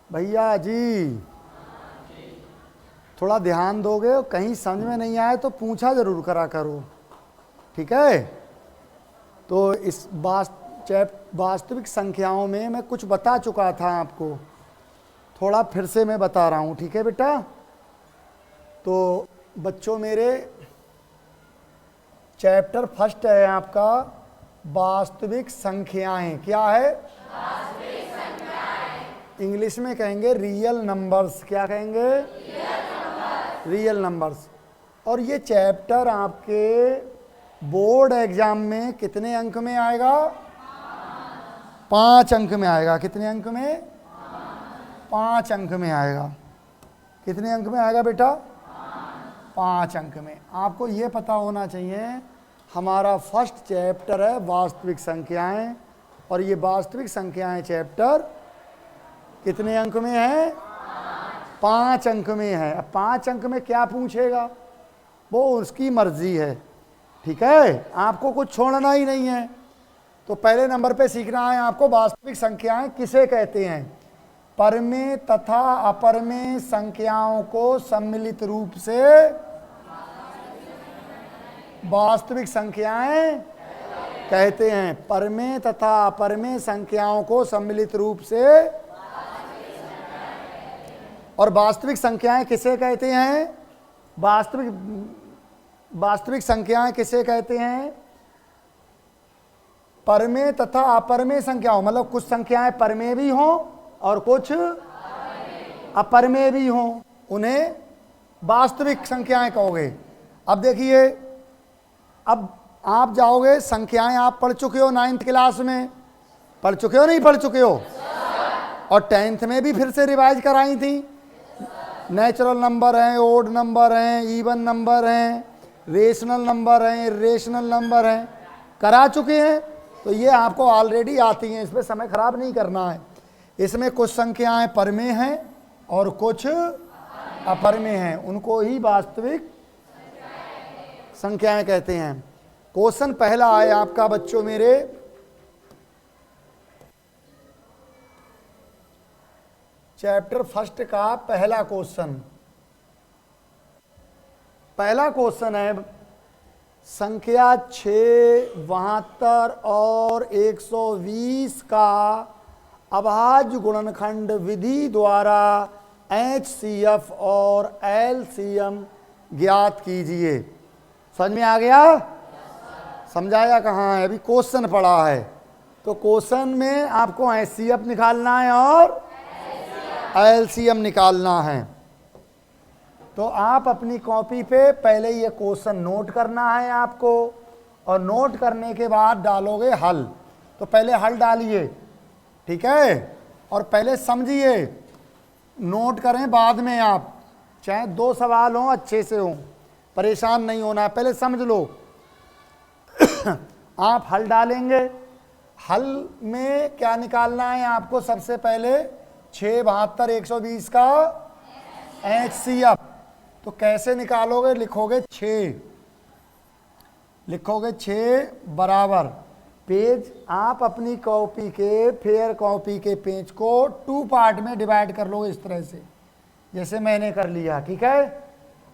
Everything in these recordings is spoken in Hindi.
भैया जी थोड़ा ध्यान दोगे, कहीं समझ में नहीं आए तो पूछा जरूर करा करो, ठीक है। तो इस वास्तविक संख्याओं में मैं कुछ बता चुका था आपको, थोड़ा फिर से मैं बता रहा हूँ, ठीक है बेटा। तो बच्चों मेरे, चैप्टर फर्स्ट है आपका वास्तविक संख्याएं। क्या है? वास्तविक संख्याएं। इंग्लिश में कहेंगे रियल नंबर्स। क्या कहेंगे? Real numbers. और ये चैप्टर आपके बोर्ड एग्जाम में कितने अंक में आएगा? 5 अंक में आएगा। कितने अंक में? 5 अंक में आएगा। कितने अंक में आएगा बेटा? 5 अंक में। आपको ये पता होना चाहिए हमारा फर्स्ट चैप्टर है वास्तविक संख्याएं, और ये वास्तविक संख्याएं चैप्टर कितने अंक में है? 5 अंक में है। अब 5 अंक में क्या पूछेगा वो उसकी मर्जी है, ठीक है। आपको कुछ छोड़ना ही नहीं है। तो पहले नंबर पे सीखना है आपको वास्तविक संख्याएं किसे कहते हैं। परमेय तथा अपरमेय संख्याओं को सम्मिलित रूप से वास्तविक संख्याएं कहते हैं। परमेय तथा अपरमेय संख्याओं को सम्मिलित रूप से, और वास्तविक संख्याएं किसे कहते हैं? वास्तविक संख्याएं किसे कहते हैं? परमेय तथा अपरमेय संख्याओं, मतलब कुछ संख्याएं परमेय भी हों और कुछ अपरमेय भी हों, उन्हें वास्तविक संख्याएं कहोगे। अब देखिए, अब आप जाओगे, संख्याएं आप पढ़ चुके हो 9th क्लास में, पढ़ चुके हो नहीं पढ़ चुके हो? और 10th में भी फिर से रिवाइज कराई थी। नेचुरल नंबर हैं, ओड नंबर हैं, इवन नंबर हैं, रेशनल नंबर हैं, इरेशनल नंबर हैं, करा चुके हैं। तो ये आपको ऑलरेडी आती हैं, इसमें समय खराब नहीं करना है। इसमें कुछ संख्याएं परमेय हैं और कुछ अपरमेय हैं, उनको ही वास्तविक संख्याएं कहते हैं। क्वेश्चन पहला है आपका बच्चों मेरे, चैप्टर फर्स्ट का पहला क्वेश्चन। पहला क्वेश्चन है, संख्या 6, 72 और 120 का अभाज्य गुणनखंड विधि द्वारा HCF और LCM ज्ञात कीजिए। समझ में आ गया? समझाया कहाँ है? अभी क्वेश्चन पढ़ा है। तो क्वेश्चन में आपको HCF निकालना है और LCM निकालना है। तो आप अपनी कॉपी पे पहले ये क्वेश्चन नोट करना है आपको, और नोट करने के बाद डालोगे हल। तो पहले हल डालिए, ठीक है, और पहले समझिए, नोट करें बाद में आप, चाहे 2 सवाल हों अच्छे से हों, परेशान नहीं होना है, पहले समझ लो। आप हल डालेंगे, हल में क्या निकालना है आपको? सबसे पहले 6, 72, 120 का HCF। तो कैसे निकालोगे? लिखोगे 6 बराबर, पेज आप अपनी कॉपी के, फेयर कॉपी के पेज को 2 पार्ट में डिवाइड कर लोगे, इस तरह से जैसे मैंने कर लिया, ठीक है।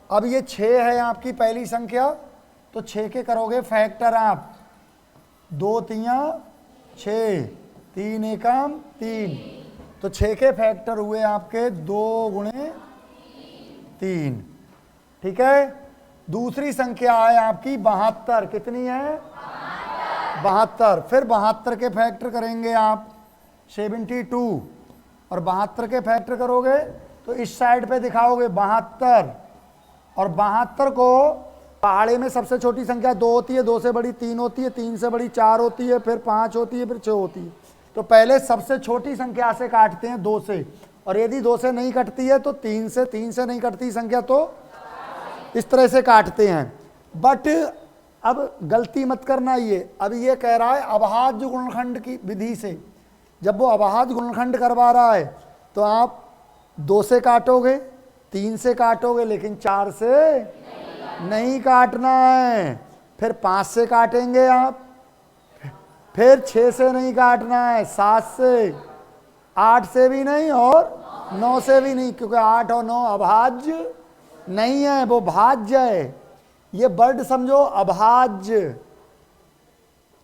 अब ये 6 है आपकी पहली संख्या, तो 6 के करोगे फैक्टर आप, 2 तियां 6, 3 एकम 3, तो 6 के फैक्टर हुए आपके 2 गुणे 3, ठीक है। दूसरी संख्या है आपकी 72। कितनी है? 72। फिर 72 के फैक्टर करेंगे आप 72, और 72 के फैक्टर करोगे तो इस साइड पे दिखाओगे 72, और 72 को पहाड़े में सबसे छोटी संख्या 2 होती है, 2 से बड़ी 3 होती है, 3 से बड़ी 4 होती है, फिर 5 होती है, फिर 6 होती है। तो पहले सबसे छोटी संख्या से काटते हैं 2 से, और यदि 2 से नहीं कटती है तो 3 से, 3 से नहीं कटती संख्या तो इस तरह से काटते हैं। बट अब गलती मत करना, ये अब ये कह रहा है अभाज्य गुणनखंड की विधि से। जब वो अभाज्य गुणनखंड करवा रहा है तो आप 2 से काटोगे, 3 से काटोगे, लेकिन 4 से नहीं काटना है। फिर 5 से काटेंगे आप, फिर 6 से नहीं काटना है, 7 से, 8 से भी नहीं, और 9 से भी नहीं, क्योंकि 8 और 9 अभाज्य नहीं है, वो भाज्य है। ये वर्ड समझो, अभाज्य।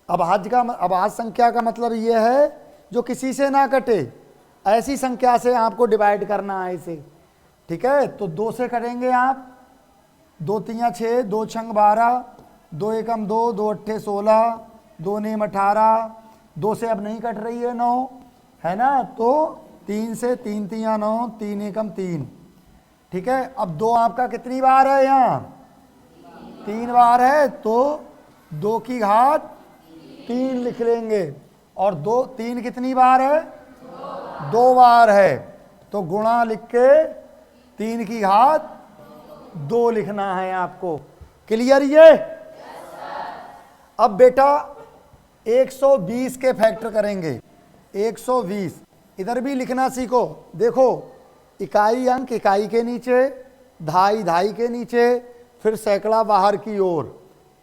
अभाज्य संख्या का मतलब ये है जो किसी से ना कटे, ऐसी संख्या से आपको डिवाइड करना है इसे। ठीक है, तो 2 से करेंगे आप, 2 तियां 6, 2 छंग 12, 2 एकम 2, 2 अट्ठे 16, 2 नेम 18, 2 से अब नहीं कट रही है 9, है ना, तो 3 से 3 तियां 9, 3 एकम 3। ठीक है, अब 2 आपका कितनी बार है यहाँ, 3 बार है, तो 2 की घात 3 लिख लेंगे। और 3 कितनी बार है, 2 बार है, तो गुणा लिख के 3 की घात 2 लिखना है आपको। क्लियर ये? अब बेटा 120 के फैक्टर करेंगे। 120 इधर भी लिखना सीखो। देखो, इकाई अंक इकाई के नीचे, धाई धाई के नीचे, फिर सैकड़ा बाहर की ओर।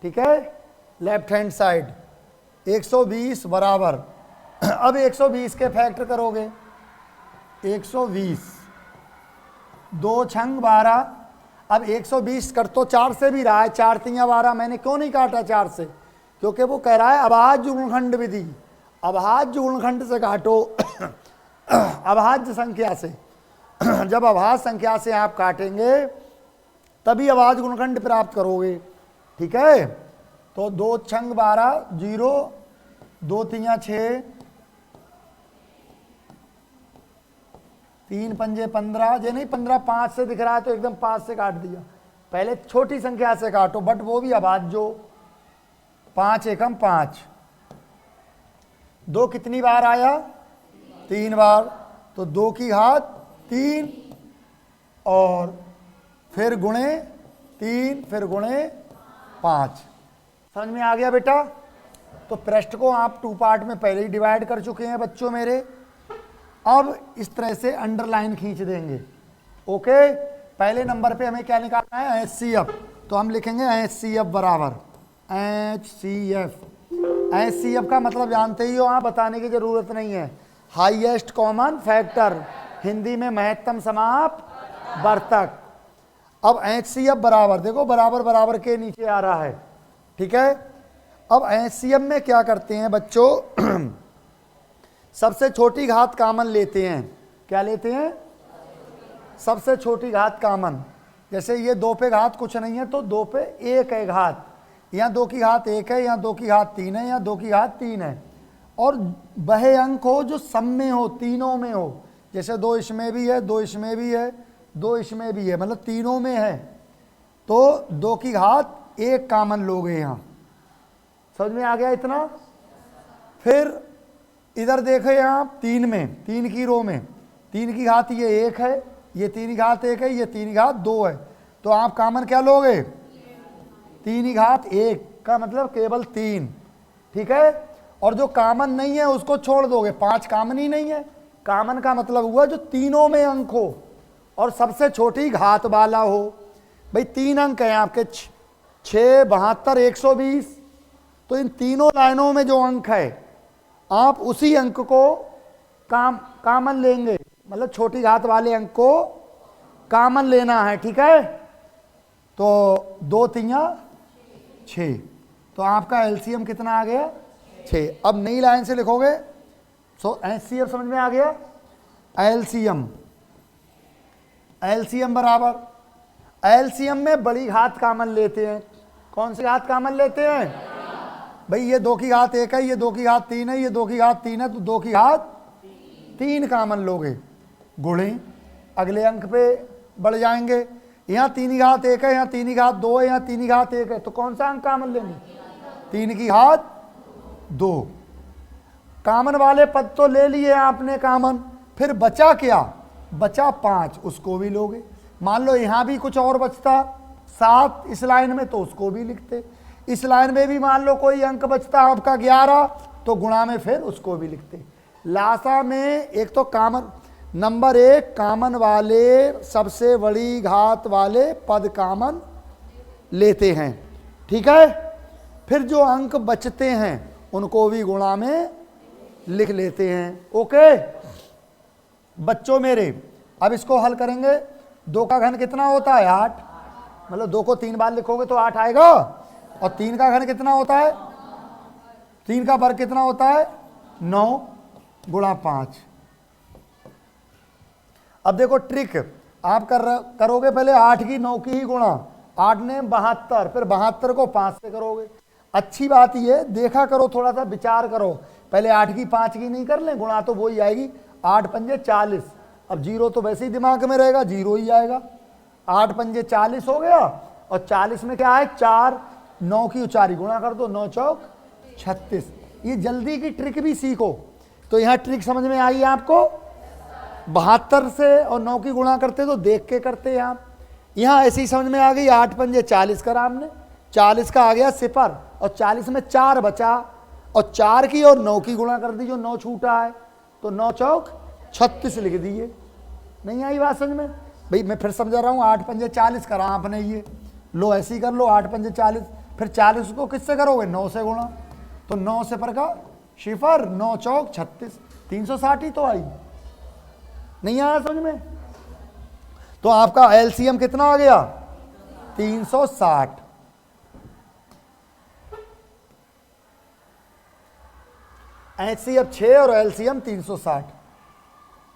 ठीक है, लेफ्ट हैंड साइड। 120 बराबर, अब 120 के फैक्टर करोगे। 120, 2 छंग 12। अब 120 कर तो 4 से भी रहा है, 4 तियां 12। मैंने क्यों नहीं काटा 4 से, क्योंकि वो कह रहा है अभाज्य गुणनखंड विधि। अभाज्य गुणनखंड से काटो अभाज्य संख्या से। जब अभाज्य संख्या से आप काटेंगे तभी अभाज्य गुणनखंड प्राप्त करोगे। ठीक है, तो 2 छंग 12 0, 2 तियां 6, 3 पंजे 15। ये नहीं 15 5 से दिख रहा है तो एकदम 5 से काट दिया। पहले छोटी संख्या से काटो, बट वो भी अभाज्य। 5 एकम 5। 2 कितनी बार आया, 3 बार, तो 2 की घात 3 और फिर गुणे 3, फिर गुणे 5। समझ में आ गया बेटा? तो पृष्ठ को आप 2 पार्ट में पहले ही डिवाइड कर चुके हैं बच्चों मेरे। अब इस तरह से अंडरलाइन खींच देंगे। ओके, पहले नंबर पे हमें क्या निकालना है, HCF। तो हम लिखेंगे HCF बराबर HCF का मतलब जानते ही हो आप, बताने की जरूरत नहीं है, हाईएस्ट कॉमन फैक्टर, हिंदी में महत्तम समापवर्तक। अब HCF बराबर, देखो बराबर बराबर के नीचे आ रहा है। ठीक है, अब HCF में क्या करते हैं बच्चों, सबसे छोटी घात कामन लेते हैं। क्या लेते हैं, सबसे छोटी घात कामन। जैसे ये 2 पे घात कुछ नहीं है तो 2 पे 1 है घात, यहाँ 2 की घात 1 है, यहाँ 2 की घात 3 है, यहाँ 2 की घात 3 है। और वह अंक हो जो सम में हो, तीनों में हो। जैसे 2 इसमें भी है, 2 इसमें भी है, 2 इसमें भी है, मतलब तीनों में है, तो 2 की घात 1 कामन लोगे यहाँ। समझ में आ गया इतना? फिर इधर देखो यहाँ 3 में, 3 की रो में 3 की घात ये 1 है, ये 3 की घात 1 है, ये 3 की घात 2 है, तो आप कामन क्या लोगे, 3 की घात 1 का मतलब केवल 3। ठीक है, और जो कामन नहीं है उसको छोड़ दोगे। 5 कामन ही नहीं है। कामन का मतलब हुआ जो तीनों में अंक हो और सबसे छोटी घात वाला हो। भाई 3 अंक हैं आपके, 6, 72, 120। तो इन तीनों लाइनों में जो अंक है आप उसी अंक को कामन लेंगे, मतलब छोटी घात वाले अंक को कामन लेना है। ठीक है, तो 2 तियां 6, तो आपका एलसीएम कितना आ गया, 6। अब नई लाइन से लिखोगे, सो HCF समझ में आ गया। एलसीएम बराबर, एलसीएम में बड़ी घात कामन लेते हैं। कौन सी घात कामन लेते हैं भाई, ये 2 की घात 1 है, ये 2 की घात 3 है, ये 2 की घात 3 है, तो 2 की घात 3 कामन लोगे, गुणे अगले अंक पे बढ़ जाएंगे। यहाँ 3 की घात 1 है, यहाँ 3 की घात 2 है, यहाँ 3 की घात 1 है, तो कौन सा अंक कामन लेंगे, 3 की घात 2। कामन वाले पद तो ले लिए आपने कामन, फिर बचा क्या, बचा 5, उसको भी लोगे। मान लो यहाँ भी कुछ और बचता 7 इस लाइन में, तो उसको भी लिखते। इस लाइन में भी मान लो कोई अंक बचता आपका 11, तो गुणा में फिर उसको भी लिखते। लासा में एक तो कामन, नंबर 1 कामन वाले सबसे बड़ी घात वाले पद कामन लेते हैं। ठीक है, फिर जो अंक बचते हैं उनको भी गुणा में लिख लेते हैं। ओके बच्चों मेरे, अब इसको हल करेंगे, 2 का घन कितना होता है 8, मतलब 2 को 3 बार लिखोगे तो 8 आएगा, और 3 का घन कितना होता है, 3 का वर्ग कितना होता है 9 गुणा 5। अब देखो ट्रिक आप करोगे पहले 8 की 9 की ही गुणा, 8 ने 72, फिर 72 को 5 से करोगे। अच्छी बात ये देखा करो, थोड़ा सा विचार करो, पहले 8 की 5 की नहीं कर लें, गुणा तो वही आएगी, 8 पंजे 40, अब जीरो तो वैसे ही दिमाग में रहेगा, जीरो ही आएगा। 8 पंजे 40 हो गया, और 40 में क्या है 4, 9 की उचारी गुणा कर दो, 9 चौक 36। ये जल्दी की ट्रिक भी सीखो। तो यहाँ ट्रिक समझ में आई आपको, 72 से और 9 की गुणा करते तो देख के करते हैं आप, यहाँ ऐसे ही समझ में आ गई। 8 पंजे 40 करा हमने, 40 का आ गया सिफर, और 40 में 4 बचा, और 4 की और 9 की गुणा कर दी, जो 9 छूटा है, तो 9 चौक 36 लिख दिए। नहीं आई बात समझ में भाई? मैं फिर समझा रहा हूँ, 8 पंजे 40 करा आपने, ये लो ऐसे ही कर लो, 8 पंजे 40, फिर 40 को किससे करोगे 9 से गुणा, तो 9 से पर का शिफर, 9 चौक 36, 360 ही तो आई। नहीं आया समझ में? तो आपका एलसीएम कितना आ गया 360। एचसीएफ 6 और एलसीएम 360।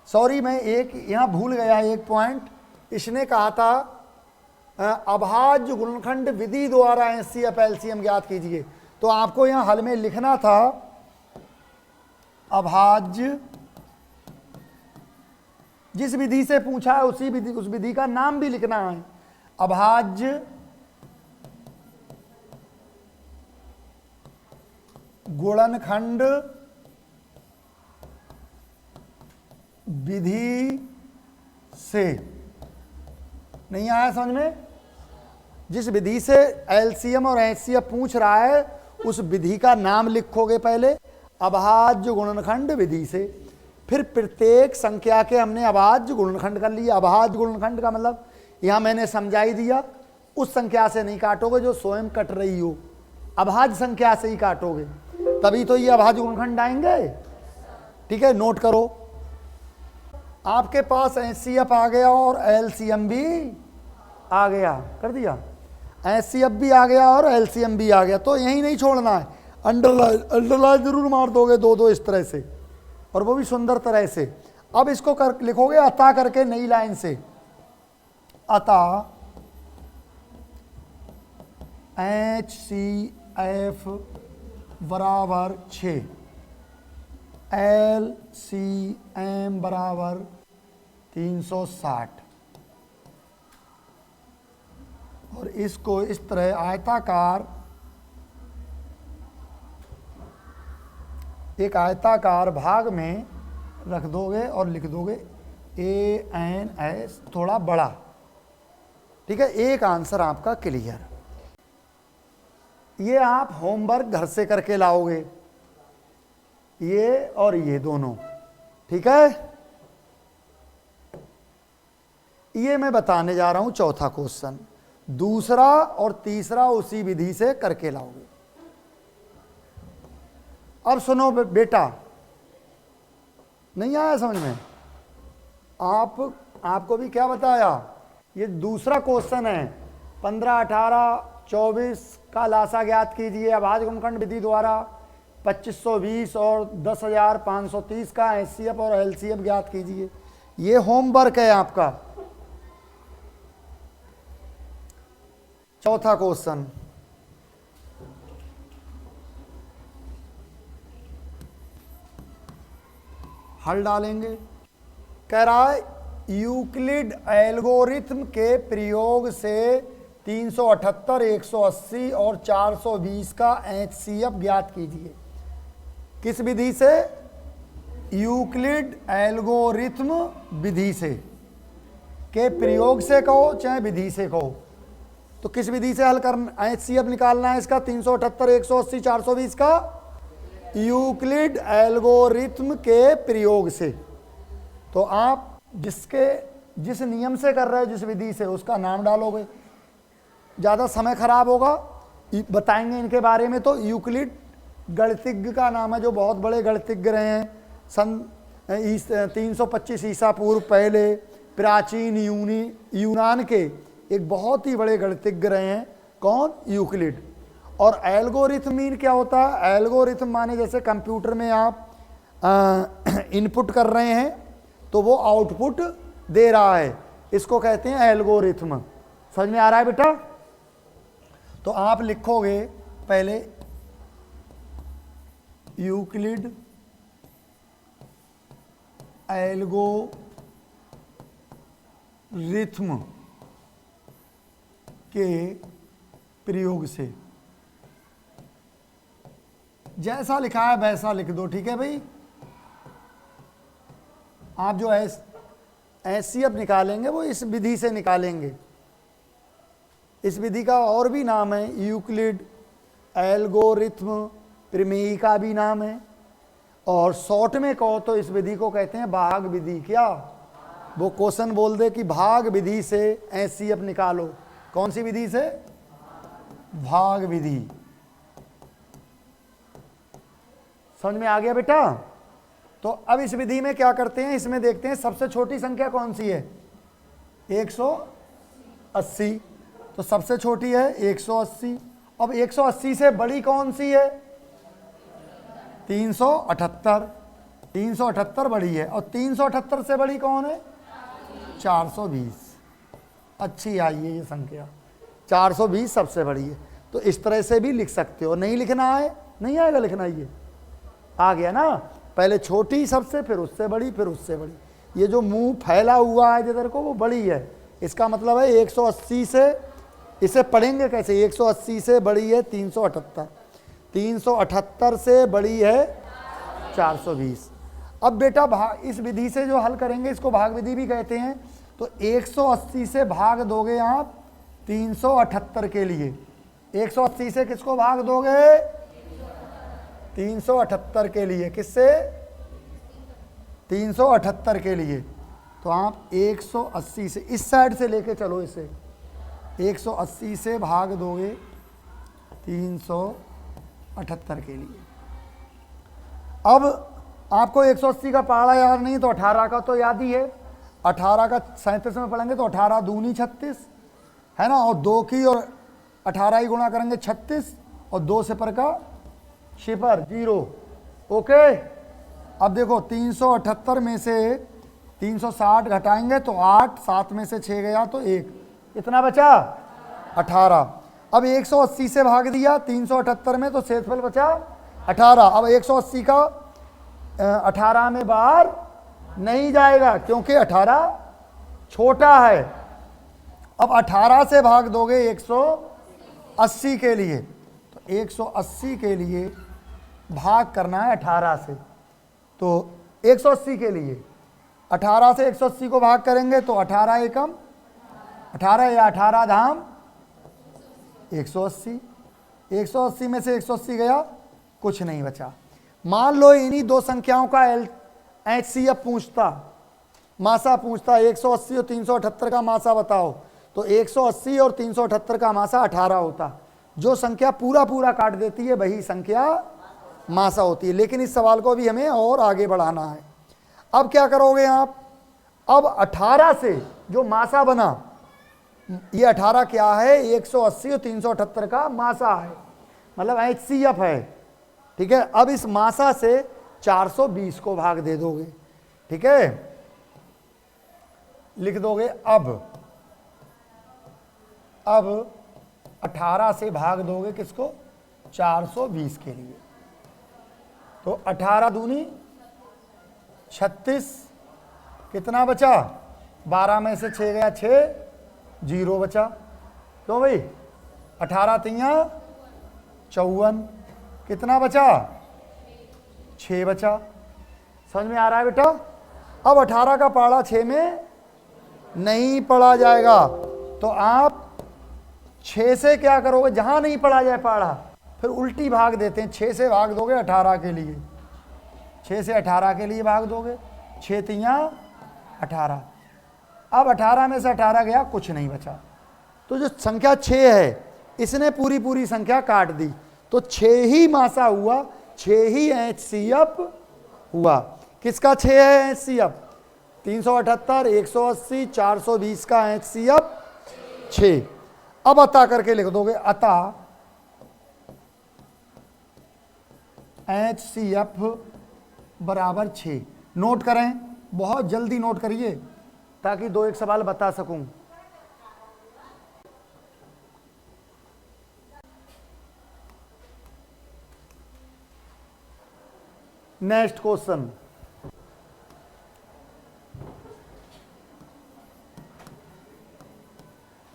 सॉरी मैं एक यहां भूल गया एक पॉइंट, इसने कहा था अभाज्य गुणनखंड विधि द्वारा एचसीएफ एलसीएम ज्ञात कीजिए, तो आपको यहां हल में लिखना था अभाज्य, जिस विधि से पूछा है उसी विधि, उस विधि का नाम भी लिखना है, अभाज्य गुणनखंड विधि से। नहीं आया समझ में? जिस विधि से एलसीएम और एचसीएफ पूछ रहा है उस विधि का नाम लिखोगे पहले, अभाज्य गुणनखंड विधि से, फिर प्रत्येक संख्या के हमने अभाज्य गुणनखंड कर लिया। अभाज्य गुणनखंड का मतलब यहां मैंने समझा ही दिया, उस संख्या से नहीं काटोगे जो स्वयं कट रही हो, अभाज्य संख्या से ही काटोगे, तभी तो ये अभाज्य गुणनखंड आएंगे। ठीक है, नोट करो। आपके पास एचसीएफ आ गया और एलसीएम भी आ गया, कर दिया, एचसीएफ भी आ गया और एलसीएम भी आ गया, तो यही नहीं छोड़ना है, अंडरलाइन जरूर मार दोगे दो दो इस तरह से, और वो भी सुंदर तरह से। अब इसको कर लिखोगे अतः करके नई लाइन से, अतः एचसीएफ बराबर 6, एलसीएम बराबर 360, और इसको इस तरह आयताकार, एक आयताकार भाग में रख दोगे और लिख दोगे ANS थोड़ा बड़ा। ठीक है, एक आंसर आपका क्लियर। ये आप होमवर्क घर से करके लाओगे, ये और ये दोनों। ठीक है, ये मैं बताने जा रहा हूं चौथा क्वेश्चन, दूसरा और तीसरा उसी विधि से करके लाओगे। अब सुनो बेटा, नहीं आया समझ में? आपको भी क्या बताया, ये दूसरा क्वेश्चन है, 15, 18, 24 का लासा ज्ञात कीजिए अभाज्य गुणनखंड विधि द्वारा, 2520 और 10,530 का एचसीएफ और एलसीएफ ज्ञात कीजिए। ये होमवर्क है आपका, चौथा क्वेश्चन। हल डालेंगे, कह रहा है यूक्लिड एल्गोरिथम के प्रयोग से 378, 180 और 420 का एचसीएफ ज्ञात कीजिए। किस विधि से? यूक्लिड एल्गोरिथम विधि से, के प्रयोग से कहो चाहे विधि से कहो, तो किस विधि से हल करना, एचसीएफ निकालना है इसका 378, 180, 420 का यूक्लिड एल्गोरिथम के प्रयोग से। तो आप जिस नियम से कर रहे हो, जिस विधि से, उसका नाम डालोगे, ज़्यादा समय खराब होगा, बताएंगे इनके बारे में। तो यूक्लिड गणितज्ञ का नाम है, जो बहुत बड़े गणितज्ञ रहे हैं, सन 325 ईसा पूर्व पहले, प्राचीन यूनान के एक बहुत ही बड़े गणितज्ञ रहे हैं। कौन? यूक्लिड। और एल्गोरिथम मीन क्या होता है? एल्गोरिथम माने जैसे कंप्यूटर में आप इनपुट कर रहे हैं तो वो आउटपुट दे रहा है, इसको कहते हैं एल्गोरिथम। समझ में आ रहा है बेटा? तो आप लिखोगे पहले यूक्लिड एल्गोरिथम के प्रयोग से, जैसा लिखा है वैसा लिख दो, ठीक है भाई। आप जो एचसीएफ निकालेंगे वो इस विधि से निकालेंगे। इस विधि का और भी नाम है यूक्लिड एल्गोरिथम, प्रमेय का भी नाम है, और शॉर्ट में कहो तो इस विधि को कहते हैं भाग विधि। क्या वो क्वेश्चन बोल दे कि भाग विधि से एचसीएफ निकालो? कौन सी विधि से? भाग विधि। समझ में आ गया बेटा? तो अब इस विधि में क्या करते हैं, इसमें देखते हैं सबसे छोटी संख्या कौन सी है? 180। तो सबसे छोटी है 180। अब 180 से बड़ी कौन सी है? 378। 378 बड़ी है। और 378 से बड़ी कौन है? 420। अच्छी आई है ये संख्या, 420 सबसे बड़ी है। तो इस तरह से भी लिख सकते हो। नहीं लिखना है, नहीं आएगा लिखना, ये आ गया ना? पहले छोटी सबसे, फिर उससे बड़ी, फिर उससे बड़ी। ये जो मुंह फैला हुआ है जिधर को, वो बड़ी है। इसका मतलब है 180 से, इसे पढ़ेंगे कैसे? 180 से बड़ी है 378, 378 से बड़ी है 420। अब बेटा इस विधि से जो हल करेंगे इसको भाग विधि भी कहते हैं। तो 180 से भाग दोगे आप 378 के लिए। 180 से किसको भाग दोगे? 378 के लिए। किससे? 378 के लिए। तो आप 180 से इस साइड से लेके चलो इसे, 180 से भाग दोगे 378 के लिए। अब आपको 180 का पहाड़ा याद नहीं तो 18 का तो याद ही है। 18 का 37 में पढ़ेंगे तो 18 दूनी 36 है ना, और 2 की और 18 ही गुणा करेंगे 36, और 2 से पर का शिपर 0। ओके। अब देखो 378 में से 360 घटाएंगे तो 8, 7 में से 6 गया तो 1, इतना बचा 18। अब 180 से भाग दिया 378 में तो शेषफल बचा 18। अब 180 का 18 में बाहर नहीं जाएगा क्योंकि 18 छोटा है। अब 18 से भाग दोगे 180 के लिए, तो 180 के लिए भाग करना है 18 से। तो 180 के लिए 18 से 180 को भाग करेंगे तो 18 एकम 18 या 18 धाम 180। 180 में से 180 गया, कुछ नहीं बचा। मान लो इन्हीं दो संख्याओं का एचसीएफ पूछता, मासा पूछता, 180 और 378 का मासा बताओ, तो 180 और 378 का मासा 18 होता। जो संख्या पूरा पूरा काट देती है वही संख्या मासा होती है। लेकिन इस सवाल को भी हमें और आगे बढ़ाना है। अब क्या करोगे आप? अब 18 से जो मासा बना, ये 18 क्या है? 180 और 378 का मासा है, मतलब एचसीएफ है। ठीक है। अब इस मासा से 420 को भाग दे दोगे। ठीक है, लिख दोगे अब 18 से भाग दोगे किसको? 420 के लिए। तो 18 दूनी 36, कितना बचा? 12 में से 6 गया 6, 0 बचा। क्यों भाई? 18 तियां 54, कितना बचा? 6 बचा। समझ में आ रहा है बेटा? अब 18 का पहाड़ा 6 में नहीं पढ़ा जाएगा, तो आप 6 से क्या करोगे? जहां नहीं पढ़ा जाए पहाड़ा, फिर उल्टी भाग देते हैं। 6 से भाग दोगे 18 के लिए, 6 से 18 के लिए भाग दोगे, 6 तियां 18। अब 18 में से 18 गया, कुछ नहीं बचा। तो जो संख्या 6 है इसने पूरी पूरी संख्या काट दी, तो 6 ही मासा हुआ, 6 ही एचसीएफ हुआ। किसका 6 है एचसीएफ? 378, 180, 420 का HCF 6। अब अतः करके लिख दोगे, अतः HCF बराबर 6। नोट करें, बहुत जल्दी नोट करिए ताकि 2 एक सवाल बता सकूं। नेक्स्ट क्वेश्चन,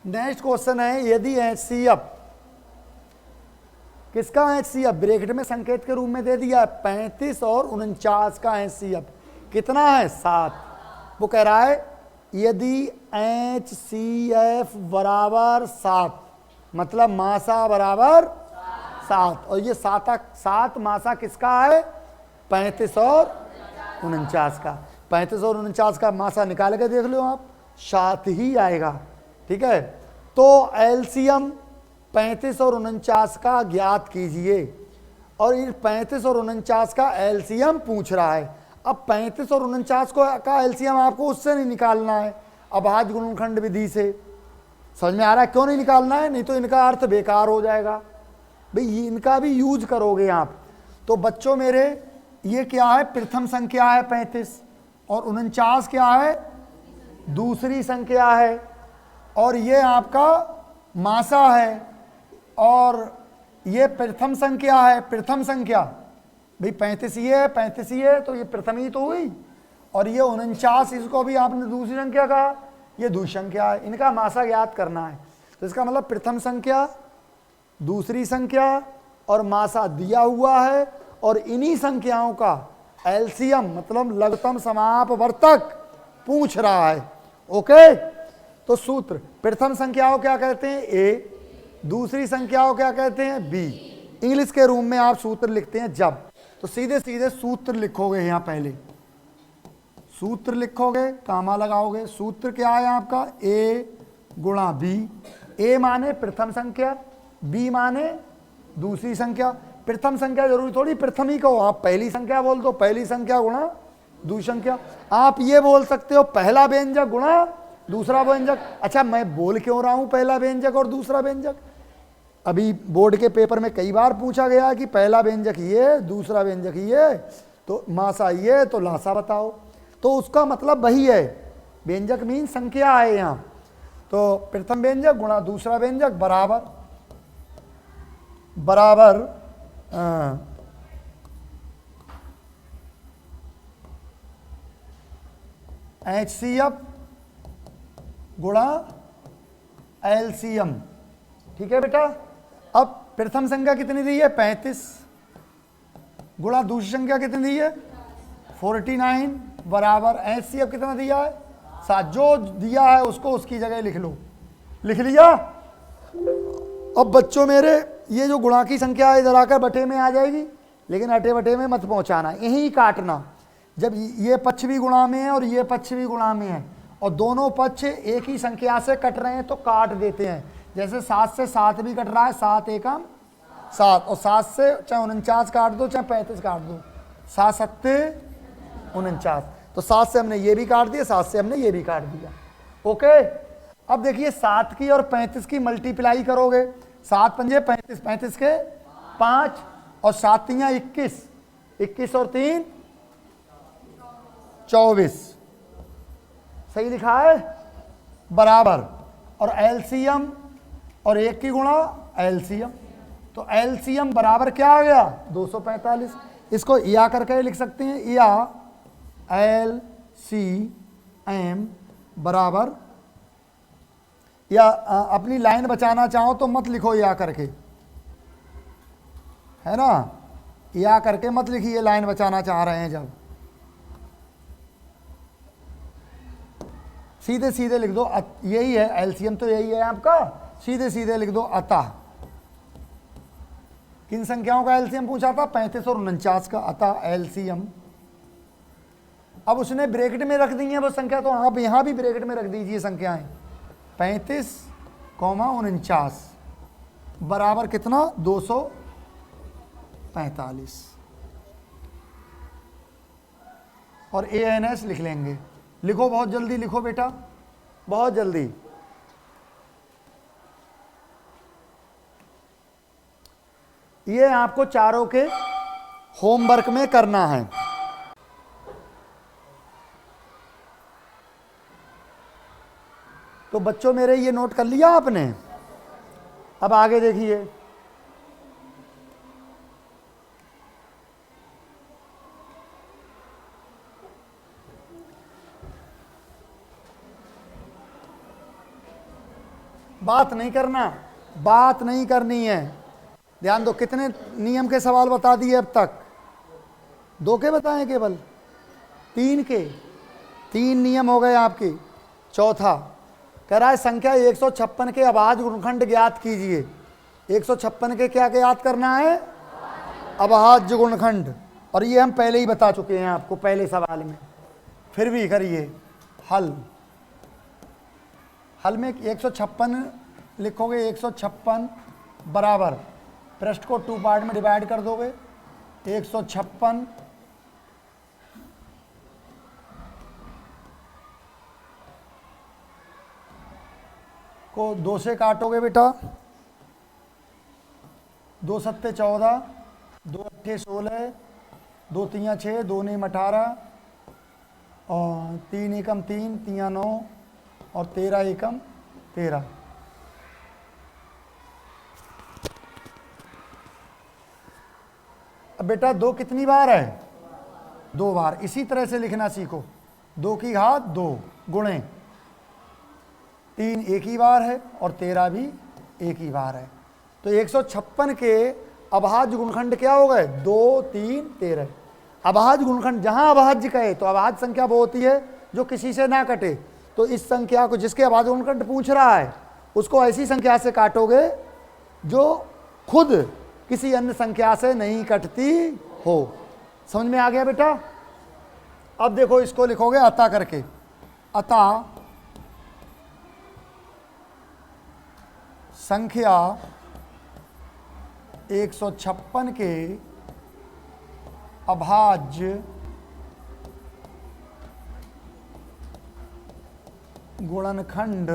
नेक्स्ट क्वेश्चन है, यदि HCF, किसका HCF ब्रैकेट में संकेत के रूप में दे दिया है 35 और 49 का HCF कितना है 7। वो कह रहा है यदि HCF बराबर 7, मतलब मासा बराबर 7, और ये 7 मासा किसका है 35 और 49 का। 35 और 49 का मासा निकाल के देख लो आप, 7 ही आएगा। ठीक है, तो एलसीएम 35 और 49 का ज्ञात कीजिए, और इन 35 और 49 का एलसीएम पूछ रहा है। अब 35 और 49 का एलसीएम आपको उससे नहीं निकालना है, अभाज्य गुणनखंड विधि से। समझ में आ रहा है क्यों नहीं निकालना है? नहीं तो इनका अर्थ बेकार हो जाएगा। भाई इनका भी यूज करोगे आप। तो बच्चों मेरे, ये क्या है, प्रथम संख्या है 35, और 49 क्या है, दूसरी संख्या है, और ये आपका मासा है, और ये प्रथम संख्या है। प्रथम संख्या भाई 35 ये है, 35 ये है, तो ये प्रथम ही तो हुई, और ये 49 इसको भी आपने दूसरी संख्या कहा, ये दूसरी संख्या है। इनका मासा ज्ञात करना है। तो इसका मतलब प्रथम संख्या, दूसरी संख्या और मासा दिया हुआ है, और इन्हीं संख्याओं का एलसीएम मतलब लघुत्तम समापवर्तक पूछ रहा है। ओके, तो सूत्र, प्रथम संख्याओं क्या कहते हैं ए, दूसरी संख्याओं क्या कहते हैं बी। इंग्लिश के रूम में आप सूत्र लिखते हैं जब, तो सीधे सीधे सूत्र लिखोगे। यहां पहले सूत्र लिखोगे, कामा लगाओगे। सूत्र क्या है आपका, ए गुणा बी। ए माने प्रथम संख्या, बी माने दूसरी संख्या। प्रथम संख्या जरूरी थोड़ी प्रथम ही कहो, आप पहली संख्या बोल दो, पहली संख्या गुणा दूसरी संख्या। आप ये बोल सकते हो पहला व्यंजक गुणा दूसरा व्यंजक। अच्छा, मैं बोल क्यों रहा हूं पहला व्यंजक और दूसरा व्यंजक? अभी बोर्ड के पेपर में कई बार पूछा गया है कि पहला व्यंजक ये, दूसरा व्यंजक ये, तो मासा ये, तो लासा बताओ। तो उसका मतलब वही है, व्यंजक मीन संख्या है यहां। तो प्रथम व्यंजक गुणा दूसरा व्यंजक बराबर HCF गुणा एलसीएम। ठीक है बेटा। अब प्रथम संख्या कितनी दी है 35, गुणा दूसरी संख्या कितनी दी है 49, बराबर HCF कितना दिया है 7। जो दिया है उसको उसकी जगह लिख लो। लिख लिया। अब बच्चों मेरे, ये जो गुणा की संख्या है इधर आकर बटे में आ जाएगी, लेकिन अटे बटे में मत पहुंचाना, यहीं काटना। जब ये पक्ष भी गुणा में है और ये पक्ष भी गुणा में है, और दोनों पक्ष एक ही संख्या से कट रहे हैं, तो काट देते हैं। जैसे 7 से 7 भी कट रहा है, 7 एकम 7, और 7 से चाहे 49 काट दो चाहे 35 काट दो, 7 सत्ते 49। तो 7 से हमने ये भी काट दिया, 7 से हमने ये भी काट दिया। ओके। अब देखिए 7 की और 35 की मल्टीप्लाई करोगे, 7 पंजे 35, 35 के 5, और 7 तियां 21, 21 और 3 24। सही लिखा है, बराबर। और एलसीएम और 1 की गुणा एलसीएम, तो एलसीएम बराबर क्या आ गया 245। इसको या करके लिख सकते हैं, या एलसीएम बराबर, या अपनी लाइन बचाना चाहो तो मत लिखो या करके, है ना, या करके मत लिखिए, लाइन बचाना चाह रहे हैं जब। सीधे सीधे लिख दो, यही है एलसीएम, तो यही है आपका। सीधे सीधे लिख दो अतः। किन संख्याओं का एलसीएम पूछा था 35 और 49 का, अतः एलसीएम। अब उसने ब्रैकेट में रख दी है वो संख्या, तो आप यहां भी ब्रैकेट में रख दीजिए संख्याएं। 35, 49 बराबर कितना 245, और ANS लिख लेंगे। लिखो, बहुत जल्दी लिखो बेटा, बहुत जल्दी। ये आपको चारों के होमवर्क में करना है। तो बच्चों मेरे ये नोट कर लिया आपने। अब आगे देखिए, बात नहीं करना, बात नहीं करनी है। ध्यान दो, कितने नियम के सवाल बता दिए अब तक? 2 के बताएं केवल? 3 के, 3 नियम हो गए आपके। चौथा कह रहा है संख्या 156 के अभाज्य गुणनखंड ज्ञात कीजिए। 156 के क्या ज्ञात करना है? अभाज्य गुणनखंड। और ये हम पहले ही बता चुके हैं आपको पहले सवाल में, फिर भी करिए हल। हल में 156 लिखोगे, 156 बराबर, पृष्ठ को 2 पार्ट में डिवाइड कर दोगे। 156 को 2 से काटोगे बेटा, 2 सत्ते 14, 2 अट्ठे 16, 2 तियाँ 6, 2 नीम 18, और 3 एकम 3, 3 9, और 13 एकम 13। अब बेटा 2 कितनी बार है? 2 बार। इसी तरह से लिखना सीखो, 2 की घात 2 गुणे 3 एक ही बार है और 13 भी एक ही बार है। तो 156 के अभाज्य गुणनखंड क्या हो गए? 2, 3, 13। अभाज्य गुणनखंड, जहां अभाज्य कहे तो अभाज्य संख्या वो होती है जो किसी से ना कटे। तो इस संख्या को, जिसके अभाज्य गुणनखंड पूछ रहा है, उसको ऐसी संख्या से काटोगे जो खुद किसी अन्य संख्या से नहीं कटती हो। समझ में आ गया बेटा? अब देखो, इसको लिखोगे अतः करके। अतः संख्या 156 के अभाज्य गुणनखंड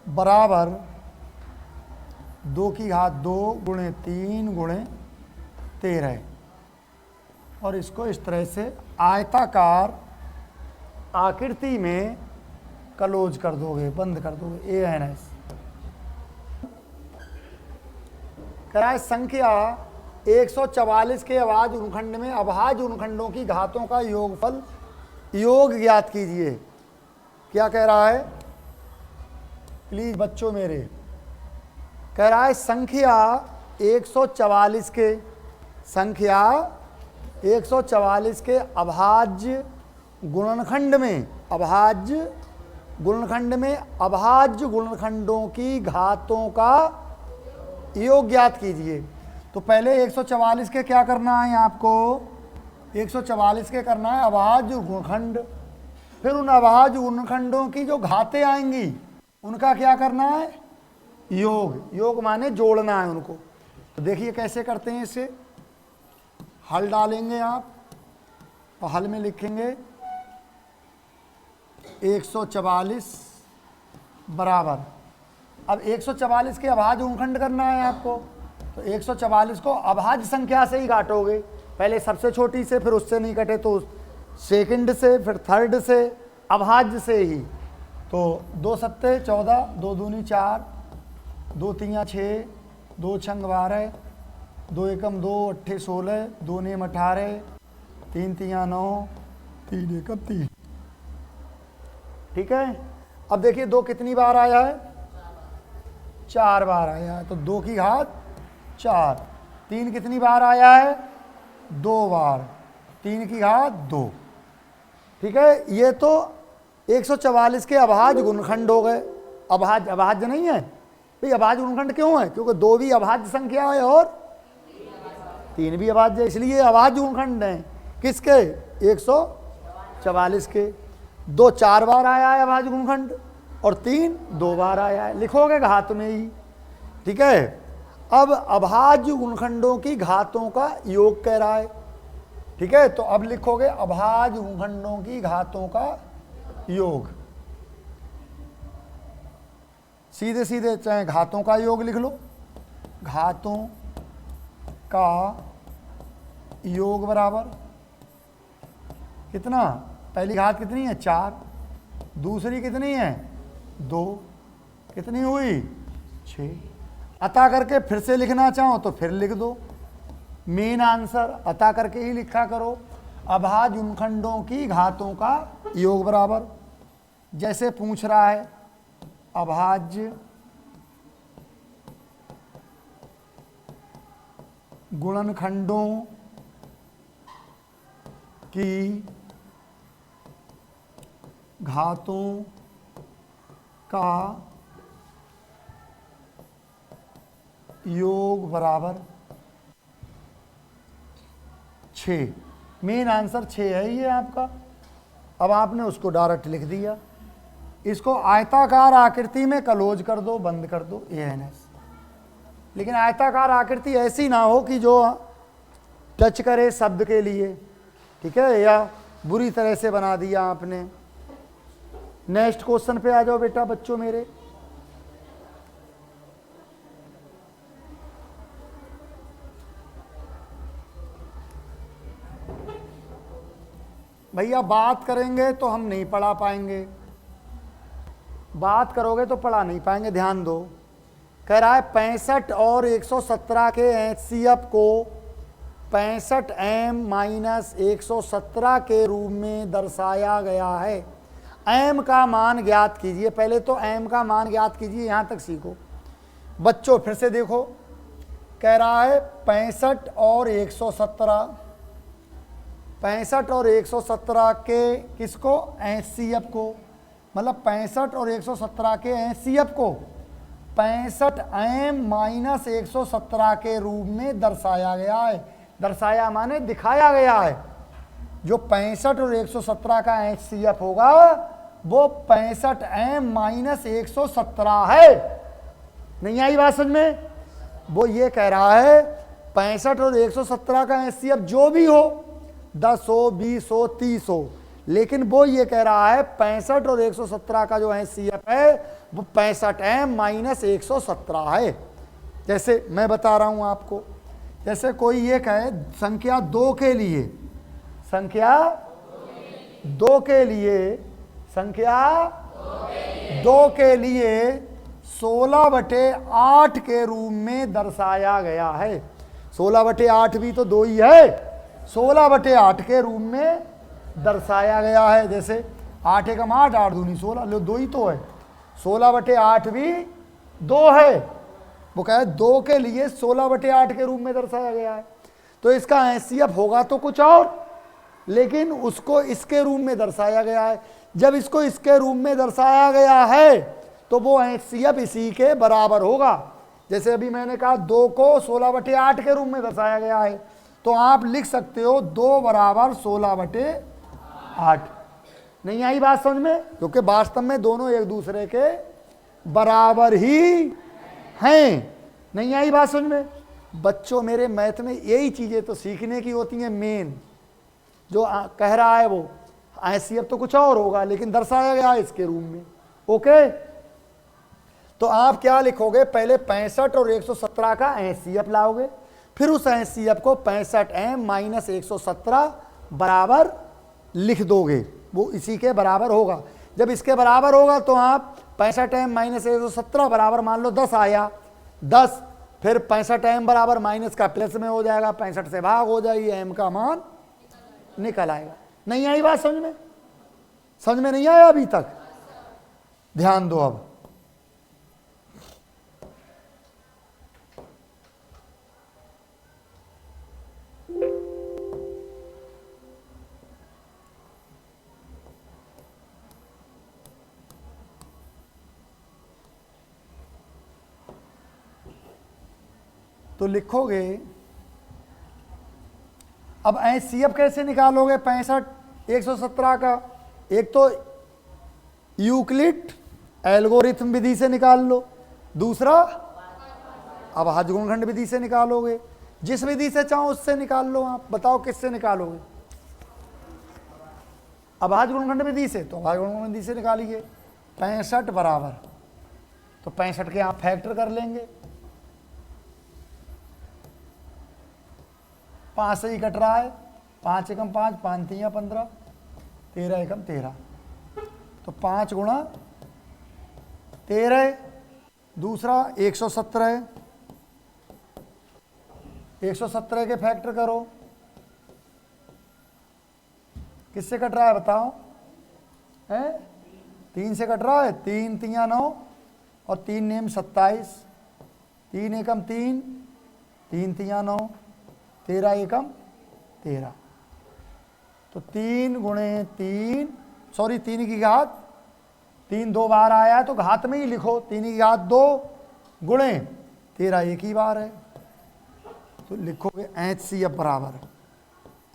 बराबर 2 की घात 2 गुणे 3 गुणे 13। और इसको इस तरह से आयताकार आकृति में क्लोज कर दोगे, बंद कर दोगे। ANS कराए संख्या 144 के अभाज्य गुणनखंड में अभाज्य गुणनखंडों की घातों का योगफल, योग ज्ञात कीजिए। क्या कह रहा है? प्लीज बच्चों मेरे, कह रहा है संख्या 144 के, संख्या 144 के अभाज्य गुणनखंड में, अभाज्य गुणनखंड में अभाज्य गुणनखंडों की घातों का योग ज्ञात कीजिए। तो पहले 144 के क्या करना है आपको? 144 के करना है अभाज्य गुणनखंड। फिर उन अभाज्य गुणनखंडों की जो घातें आएंगी उनका क्या करना है? योग। योग माने जोड़ना है उनको। तो देखिए कैसे करते हैं इसे। हल डालेंगे आप और हल में लिखेंगे 144 बराबर, अब 144 के अभाज्य गुणनखंड करना है आपको। तो 144 को अभाज्य संख्या से ही काटोगे, पहले सबसे छोटी से, फिर उससे नहीं कटे तो सेकंड से, फिर थर्ड से, अभाज्य से ही। तो 2 सत्ते 14, 2 दूनी 4, 2 तियाँ 6, 2 छंग 12, 2 एकम 2 अट्ठे 16, 2 नेम 18, 3 तियाँ 9, 3 एकम 3। ठीक है। अब देखिए 2 कितनी बार आया है? 4 बार आया है। तो 2 की घात 4। 3 कितनी बार आया है? 2 बार। 3 की घात 2। ठीक है। ये तो 144 के अभाज्य गुणनखंड हो गए। अभाज्य नहीं है भाई। अभाज्य गुणनखंड क्यों है? क्योंकि 2 भी अभाज्य संख्या है और 3 भी अभाज्य, इसलिए अभाज्य गुणनखंड है। किसके? 144 के। 2 4 बार आया है अभाज्य गुणनखंड और 3 2 बार आया है। लिखोगे घात में ही। ठीक है। अब अभाज्य गुणनखंडों की घातों का योग कह रहा है। ठीक है, तो अब लिखोगे अभाज्य गुणनखंडों की घातों का योग। सीधे सीधे चाहे घातों का योग लिख लो, घातों का योग बराबर कितना, पहली घात कितनी है 4, दूसरी कितनी है 2, कितनी हुई 6। अतः करके फिर से लिखना चाहो तो फिर लिख दो, मेन आंसर अतः करके ही लिखा करो। अभाज्य गुणनखंडों की घातों का योग बराबर, जैसे पूछ रहा है अभाज्य गुणनखंडों की घातों का योग बराबर 6। मेन आंसर 6 है ये आपका। अब आपने उसको डायरेक्ट लिख दिया, इसको आयताकार आकृति में क्लोज कर दो, बंद कर दो ANS। लेकिन आयताकार आकृति ऐसी ना हो कि जो टच करे शब्द के लिए, ठीक है, या बुरी तरह से बना दिया आपने। नेक्स्ट क्वेश्चन पे आ जाओ बेटा बच्चों मेरे। भैया बात करेंगे तो हम नहीं पढ़ा पाएंगे, बात करोगे तो पढ़ा नहीं पाएंगे, ध्यान दो। कह रहा है 65 और 117 के HCF को 65m - 117 के रूप में दर्शाया गया है। m का मान ज्ञात कीजिए। पहले तो m का मान ज्ञात कीजिए, यहाँ तक सीखो बच्चों। फिर से देखो, कह रहा है 65 और 117, 65 और 117 के किसको, HCF को, मतलब 65 और 117 के HCF को 65m - 117 के रूप में दर्शाया गया है। दर्शाया माने दिखाया गया है। जो 65 और 117 का HCF होगा वो 65m - 117 है। नहीं आई बात समझ में? वो ये कह रहा है 65 और 117 का HCF जो भी हो, 10 हो, 20 हो, 30 हो, लेकिन वो ये कह रहा है 65 और 117 का जो HCF है वो 65m - 117 है। जैसे मैं बता रहा हूं आपको, जैसे कोई ये कहे संख्या 2 के लिए, संख्या 2 के लिए, संख्या 2 के लिए 16/8 के रूप में दर्शाया गया है। 16/8 भी तो 2 ही है, 16/8 के रूप में दर्शाया गया है। जैसे 8 एकम 8, 8 दूनी 16, लो 2 ही तो है। 16/8 भी 2 है। वो कहे 2 के लिए 16/8 के रूप में दर्शाया गया है। तो इसका HCF होगा तो कुछ और, लेकिन उसको इसके रूप में दर्शाया गया है। जब इसको इसके रूप में दर्शाया गया है तो वो HCF इसी के बराबर होगा। जैसे अभी मैंने कहा 2 को 16/8 के रूप में दर्शाया गया है, तो आप लिख सकते हो 2 बराबर 16/8। नहीं आई बात समझ में? क्योंकि वास्तव में दोनों एक दूसरे के बराबर ही हैं। नहीं आई बात समझ में? बच्चों मेरे मैथ में यही चीजें तो सीखने की होती हैं। मेन जो कह रहा है वो HCF तो कुछ और होगा, लेकिन दर्शाया गया इसके रूप में। ओके, तो आप क्या लिखोगे, पहले 65 और 117 का HCF लाओगे, फिर उस HCF को 65m - 117 बराबर लिख दोगे, वो इसी के बराबर होगा। जब इसके बराबर होगा तो आप 65m - 117 बराबर मान लो 10 आया, 10, फिर 65m बराबर माइनस का प्लस में हो जाएगा, 65 से भाग हो जाएगी, m का मान निकल आएगा। नहीं आई बात समझ में? समझ में नहीं आया अभी तक? ध्यान दो। अब तो लिखोगे, अब HCF कैसे निकालोगे 65 117 का? एक तो यूक्लिड एल्गोरिथम विधि से निकाल लो, दूसरा अभाज्य गुणनखंड विधि से निकालोगे। जिस विधि से चाहो उससे निकाल लो। आप बताओ किससे निकालोगे? अभाज्य गुणनखंड विधि से, तो अभाज्य गुणनखंड विधि से निकालिए। 65 बराबर, तो 65 के आप फैक्टर कर लेंगे। 5 से ही कट रहा है, 5 एकम 5, 5 तियां 15, 13 एकम 13, तो 5 गुणा 13। दूसरा 117, 117 के फैक्टर करो। किससे कट रहा है बताओ? हैं? 3 से कट रहा है। 3 तियां 9 और 3 नेम 27, 3 एकम 3, 3 तियां 9, 13 एकम 13, तो 3 गुणे 3, सॉरी 3 की घात, 3 दो बार आया है तो घात में ही लिखो, 3 की घात 2 गुणे 13 एक ही बार है, तो लिखोगे HCF बराबर,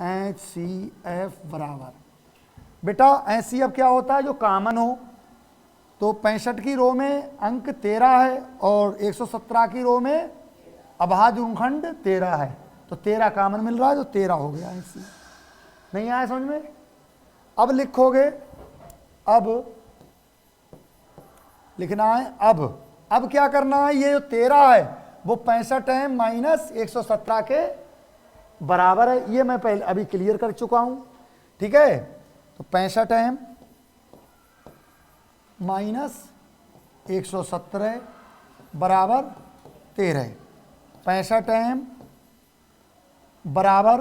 HCF बराबर। बेटा HCF क्या होता है? जो कॉमन हो। तो 65 की रो में अंक 13 है और 117 की रो में अभाज्य गुणनखंड 13 है, तो 13 कॉमन मिल रहा है, तो 13 हो गया। HCF नहीं आया समझ में? अब लिखोगे, अब लिखना है अब क्या करना है? ये जो 13 है वो 65 है माइनस 117 के बराबर है। ये मैं पहले अभी क्लियर कर चुका हूं, ठीक है। तो 65 है माइनस 117 बराबर 13, 65 है बराबर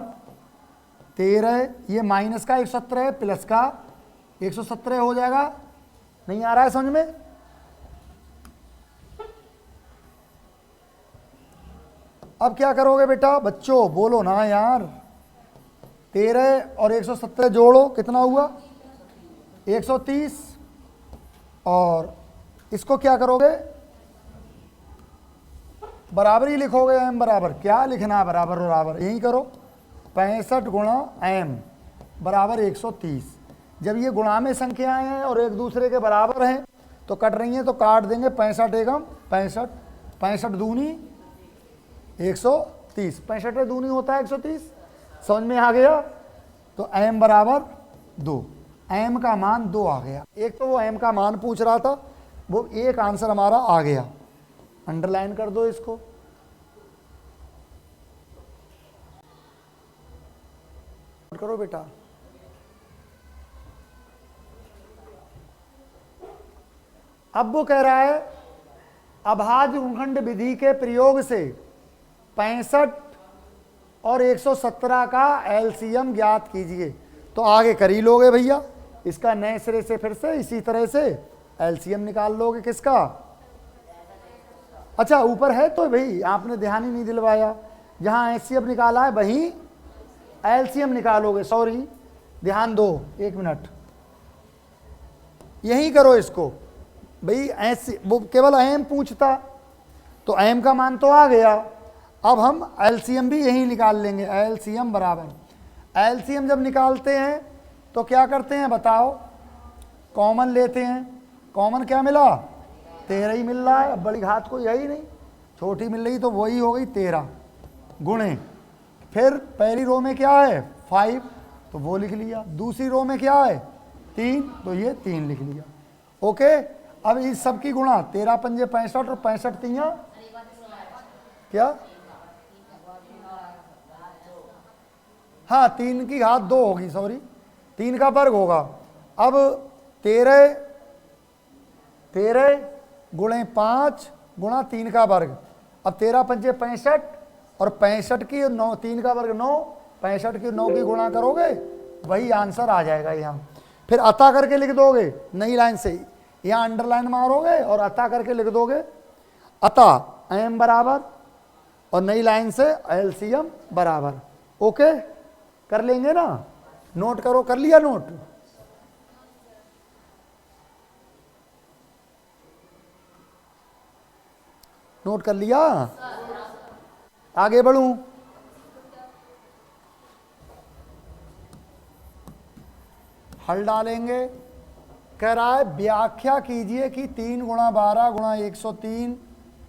13, ये माइनस का 117 है, प्लस का 117 हो जाएगा। नहीं आ रहा है समझ में? अब क्या करोगे बेटा? बच्चों बोलो ना यार। 13 और 117 जोड़ो, कितना हुआ? 130। और इसको क्या करोगे? बराबर ही लिखोगे। m बराबर क्या लिखना है? बराबर बराबर यही करो। 65 गुणा m बराबर 130। जब ये गुणा में संख्याएं हैं और एक दूसरे के बराबर हैं तो कट रही हैं, तो काट देंगे। 65 एकम 65, 65 दूनी 130, 65 दूनी होता है 130। समझ में आ गया? तो m बराबर 2, m का मान 2 आ गया। एक तो वो m का मान पूछ रहा था, वो एक आंसर हमारा आ गया। अंडरलाइन कर दो इसको। करो बेटा। अब वो कह रहा है अभाज्य गुणनखंड विधि के प्रयोग से 65 और 117 का एलसीएम ज्ञात कीजिए। तो आगे कर ही लोगे भैया, इसका नए सिरे से फिर से इसी तरह से एलसीएम निकाल लोगे। किसका? अच्छा ऊपर है तो भाई आपने ध्यान ही नहीं दिलवाया, जहां एचसीएफ निकाला है वहीं एलसीएम निकालोगे। सॉरी, ध्यान दो, 1 मिनट, यही करो इसको भाई। ऐसे वो केवल एम पूछता तो एम का मान तो आ गया। अब हम एलसीएम भी यही निकाल लेंगे। एलसीएम बराबर, एलसीएम जब निकालते हैं तो क्या करते हैं बताओ? कॉमन लेते हैं। कॉमन क्या मिला? 13 ही मिल रहा है। अब बड़ी घात कोई है ही नहीं, छोटी मिल रही तो वही हो गई 13 गुणे। फिर पहली रो में क्या है? 5, तो वो लिख लिया। दूसरी रो में क्या है? 3, तो ये 3 लिख लिया। ओके। अब इस सब की गुणा 13 पंजे 65 और 65 तियां क्या? हाँ, 3 की घात 2 होगी, सॉरी 3 का वर्ग होगा। अब 13 गुणे 5 गुणा 3 का वर्ग। अब 13 पंजे 65 और 65 की 9, 3 का वर्ग 9, 65 की 9 की गुणा करोगे वही आंसर आ जाएगा यहाँ। फिर अता करके लिख दोगे नई लाइन से, यहाँ अंडरलाइन मारोगे और अता करके लिख दोगे। अता एम बराबर और नई लाइन से एलसीएम बराबर। ओके, कर लेंगे ना? नोट करो। कर लिया नोट? नोट कर लिया? आगे बढ़ूं? हल डालेंगे। कह रहा है व्याख्या कीजिए कि 3 गुणा 12 गुणा 103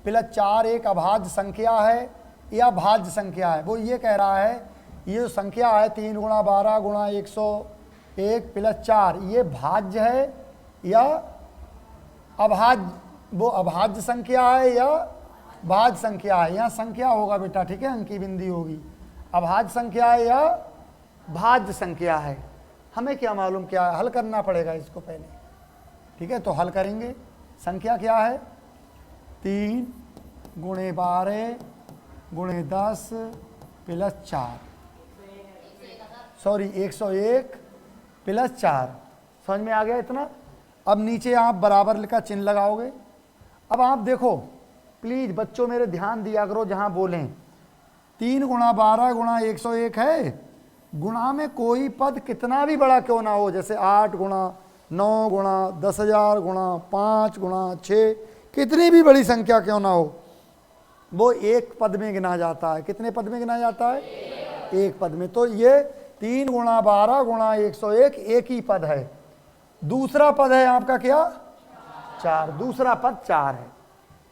प्लस 4 एक अभाज्य संख्या है। या भाज्य संख्या है। वो ये कह रहा है ये जो संख्या है 3 गुणा 12 गुणा 101 प्लस 4 ये भाज्य है या अभाज्य, वो अभाज्य संख्या है या भाज्य संख्या है। यहाँ संख्या होगा बेटा, ठीक है, अंकी बिंदी होगी। अभाज्य संख्या है या भाज्य संख्या है, हमें क्या मालूम क्या है, हल करना पड़ेगा इसको पहले, ठीक है। तो हल करेंगे। संख्या क्या है 3 गुणे 12 गुणे 10 प्लस 4, सॉरी 101 प्लस 4। समझ में आ गया इतना। अब नीचे आप बराबर का चिन्ह लगाओगे। अब आप देखो प्लीज बच्चों मेरे ध्यान दिया करो जहां बोलें। 3 गुणा 12 गुणा 101 है, गुणा में कोई पद कितना भी बड़ा क्यों ना हो, जैसे 8 गुणा 9 गुणा 10,000 गुणा 5 गुणा 6, कितनी भी बड़ी संख्या क्यों ना हो, वो एक पद में गिना जाता है। कितने पद में गिना जाता है? एक पद में। तो ये 3 गुणा 12 गुणा 101 एक ही पद है। दूसरा पद है आपका क्या? 4। दूसरा पद 4 है।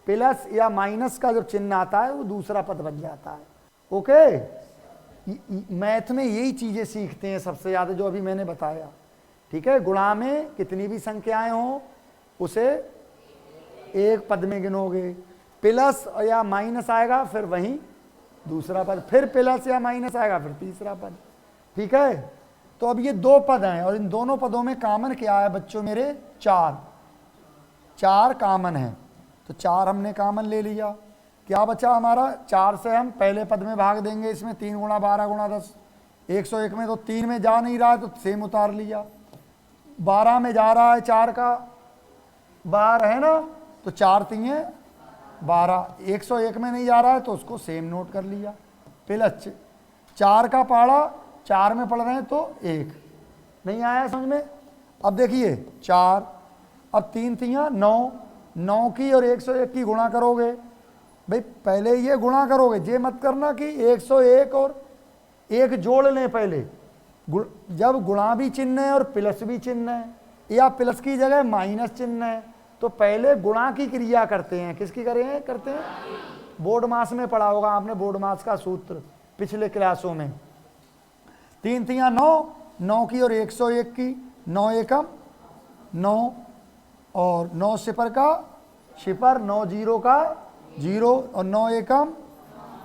प्लस या माइनस का जो चिन्ह आता है वो दूसरा पद बन जाता है। ओके, मैथ में यही चीजें सीखते हैं सबसे ज्यादा जो अभी मैंने बताया, ठीक है। गुणा में कितनी भी संख्याएं हो उसे एक पद में गिनोगे, प्लस या माइनस आएगा फिर वहीं दूसरा पद, फिर प्लस या माइनस आएगा फिर तीसरा पद, ठीक है। तो अब ये 2 पद हैं और इन दोनों पदों में कॉमन क्या है बच्चों मेरे? 4 कॉमन है। तो 4 हमने कॉमन ले लिया। क्या बचा हमारा? 4 से हम पहले पद में भाग देंगे। इसमें 3 गुणा 12 गुणा 10, 101 में तो 3 में जा नहीं रहा है तो सेम उतार लिया। 12 में जा रहा है 4 का बार है ना, तो 4 3 12। 101 में नहीं जा रहा है तो उसको सेम नोट कर लिया। प्लस 4 का पाड़ा 4 में पढ़ रहे हैं तो 1 नहीं आया समझ में। अब देखिए 4, अब 3 3 9, 9 की और 101 की गुणा करोगे। भाई पहले ये गुणा करोगे, ये मत करना कि 101 और 1 जोड़ लें पहले। जब गुणा भी चिन्ह है और प्लस भी चिन्ह है या प्लस की जगह माइनस चिन्ह है तो पहले गुणा की क्रिया करते हैं। किसकी करते हैं? बोर्ड मास में पढ़ा होगा आपने, बोर्ड मास का सूत्र पिछले क्लासों में। 3 3 9, 9 की और 101 की, 9 एकम 9 और 9 सिपर का सिपर, 9 जीरो का 0 और 9 एकम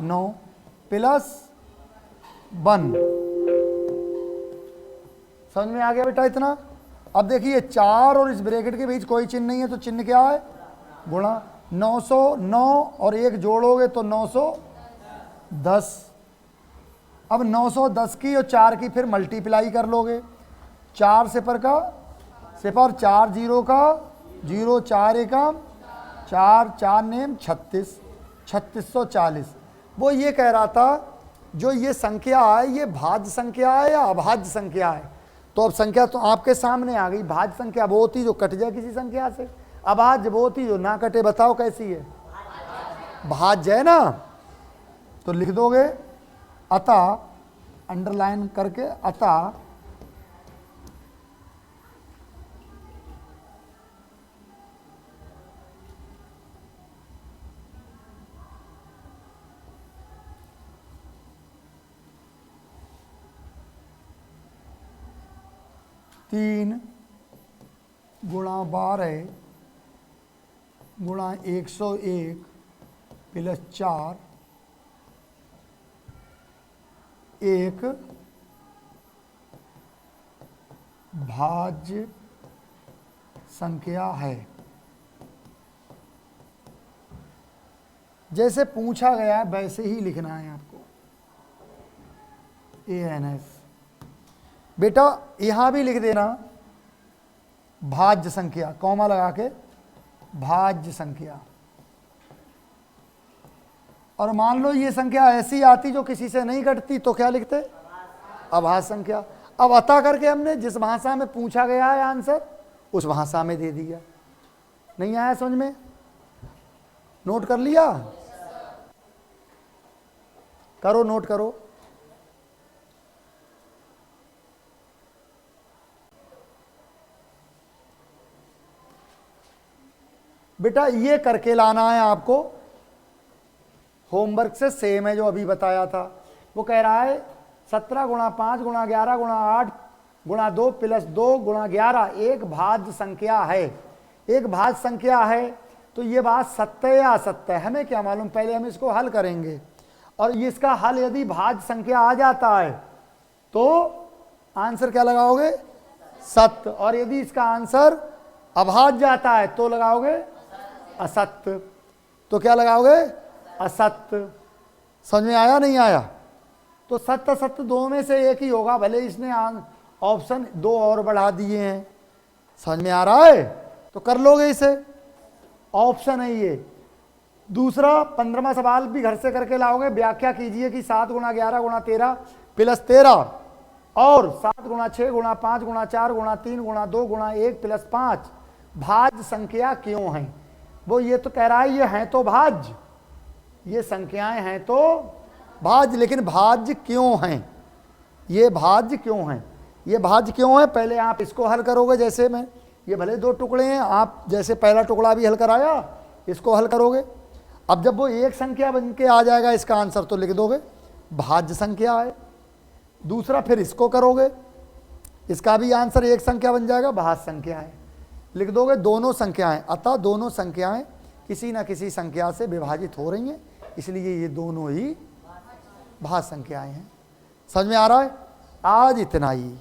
9 प्लस 1। समझ में आ गया बेटा इतना। अब देखिए 4 और इस ब्रैकेट के बीच कोई चिन्ह नहीं है तो चिन्ह क्या है? गुणा। 909 और 1 जोड़ोगे तो 910। अब 910 की और 4 की फिर मल्टीप्लाई कर लोगे। 4 सिपर का सिपर, 4 जीरो का 0, 4 एकम 4, 4 नेम 36, 3640। वो ये कह रहा था जो ये संख्या है ये भाज्य संख्या है या अभाज्य संख्या है। तो अब संख्या तो आपके सामने आ गई। भाज्य संख्या वो होती जो कट जाए किसी संख्या से, अभाज्य वो होती जो ना कटे। बताओ कैसी है? भाज्य है ना। तो लिख दोगे अतः, अंडरलाइन करके, अतः तीन गुणा 12 गुणा 101 प्लस 4 एक भाज्य संख्या है। जैसे पूछा गया है वैसे ही लिखना है आपको। ANS बेटा यहां भी लिख देना भाज्य संख्या, कॉमा लगा के भाज्य संख्या। और मान लो ये संख्या ऐसी आती जो किसी से नहीं कटती तो क्या लिखते? अभाज्य संख्या। अब अतः करके हमने जिस भाषा में पूछा गया है आंसर उस भाषा में दे दिया। नहीं आया समझ में? नोट कर लिया? करो, नोट करो। बेटा ये करके लाना है आपको। होमवर्क से सेम है जो अभी बताया था। वो कह रहा है 17 गुणा 5 गुणा 11 गुणा 8 गुणा 2 प्लस 2 गुणा 11 एक भाज्य संख्या है। एक भाज्य संख्या है तो ये बात सत्य है या असत्य है, हमें क्या मालूम, पहले हम इसको हल करेंगे। और ये इसका हल यदि भाज्य संख्या आ जाता है तो आंसर क्या लगाओगे, सत्य। और यदि इसका आंसर अभाज्य जाता है तो लगाओगे असत्य। तो क्या लगाओगे, असत्य। समझ में आया नहीं आया? तो सत्य सत्य दो में से एक ही होगा, भले इसने ऑप्शन 2 और बढ़ा दिए हैं। समझ में आ रहा है? तो कर लोगे इसे, ऑप्शन है ये। दूसरा 15वां सवाल भी घर से करके लाओगे। व्याख्या कीजिए कि 7 गुणा 11 गुणा 13 प्लस 13 और 7 गुणा 6 गुणा 5 गुणा 4 गुणा 3 गुणा 2 गुणा 1 प्लस 5 भाज्य संख्या क्यों है। वो ये तो कह रहा है ये हैं तो भाज्य, ये संख्याएं हैं तो भाज्य, लेकिन भाज्य क्यों हैं, ये भाज्य क्यों हैं, ये भाज्य क्यों है। पहले आप इसको हल करोगे, जैसे मैं ये भले 2 टुकड़े हैं, आप जैसे पहला टुकड़ा भी हल कराया इसको हल करोगे। अब जब वो एक संख्या बन के आ जाएगा इसका आंसर तो लिख दोगे भाज्य संख्या है। दूसरा फिर इसको करोगे, इसका भी आंसर एक संख्या बन जाएगा, भाज्य संख्या है, लिख दोगे दोनों संख्याएं। अतः दोनों संख्याएं किसी न किसी संख्या से विभाजित हो रही हैं, इसलिए ये दोनों ही भाज्य संख्याएं हैं। समझ में आ रहा है? आज इतना ही।